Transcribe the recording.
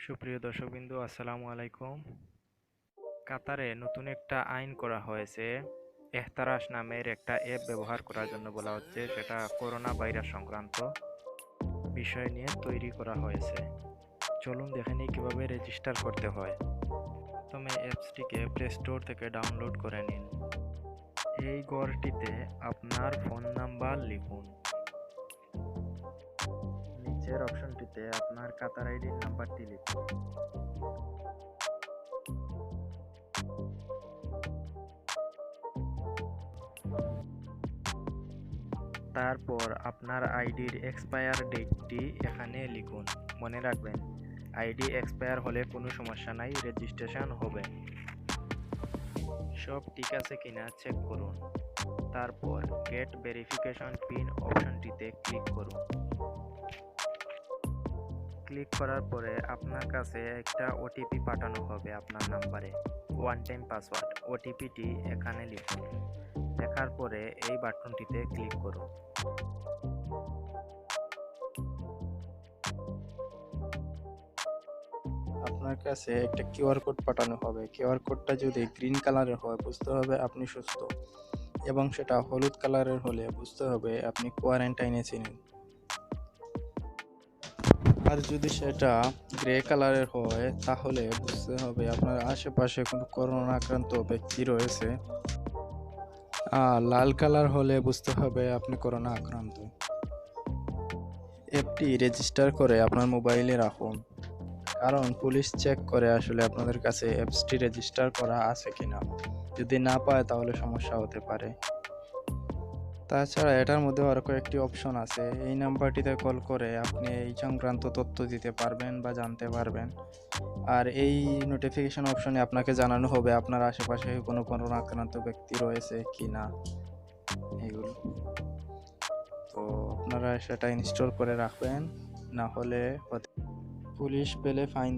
সুপ্রিয় দর্শকবৃন্দ, আসসালামু আলাইকুম। কাতারে নতুন একটা আইন করা হয়েছে। এহতারাস নামের একটা অ্যাপ ব্যবহার করার জন্য বলা হচ্ছে। সেটা করোনা ভাইরাস সংক্রান্ত বিষয় নিয়ে তৈরি করা হয়েছে। চলুন দেখে নিই কীভাবে রেজিস্টার করতে হয়। প্রথমে অ্যাপসটিকে প্লে স্টোর থেকে ডাউনলোড করে নিন। এই ঘরটিতে আপনার ফোন নাম্বার লিখুন। নিচের অপশনটিতে আপনার কাতার আইডির নাম্বারটি লিখুন। তারপর আপনার আইডির এক্সপায়ার ডেটটি এখানে লিখুন। মনে রাখবেন, আইডি এক্সপায়ার হলে কোনো সমস্যা নাই, রেজিস্ট্রেশন হবে। সব ঠিক আছে কিনা চেক করুন। তারপর গেট ভেরিফিকেশন পিন অপশনটিতে ক্লিক করুন। ক্লিক করার পরে আপনার কাছে একটা ওটিপি পাঠানো হবে আপনার নাম্বারে, ওয়ান টাইম পাসওয়ার্ড। ওটিপিটি এখানে লিখুন। লেখার পরে এই বাটনটিতে ক্লিক করুন। আপনার কাছে একটা কিউআর কোড পাঠানো হবে। কিউআর কোডটা যদি গ্রিন কালারের হয় বুঝতে হবে আপনি সুস্থ, এবং সেটা হলুদ কালারের হলে বুঝতে হবে আপনি কোয়ারেন্টাইনে ছিলেন। আর যদি সেটা গ্রে কালারের হয় তাহলে বুঝতে হবে আপনার আশেপাশে কোনো করোনা আক্রান্ত ব্যক্তি রয়েছে। আর লাল কালার হলে বুঝতে হবে আপনি করোনা আক্রান্ত। অ্যাপটি রেজিস্টার করে আপনার মোবাইলে রাখুন, কারণ পুলিশ চেক করে আসলে আপনাদের কাছে অ্যাপসটি রেজিস্টার করা আছে কিনা। যদি না পায় তাহলে সমস্যা হতে পারে। তাছাড়া এটার মধ্যে আরও কয়েকটি অপশন আছে। এই নাম্বারটিতে কল করে আপনি এই সংক্রান্ত তথ্য দিতে পারবেন বা জানতে পারবেন। আর এই নোটিফিকেশন অপশনে আপনাকে জানানো হবে আপনার আশেপাশে কোনো করোনা আক্রান্ত ব্যক্তি রয়েছে কি না, এগুলো। তো আপনারা সেটা ইনস্টল করে রাখবেন, না হলে পুলিশ পেলে ফাইন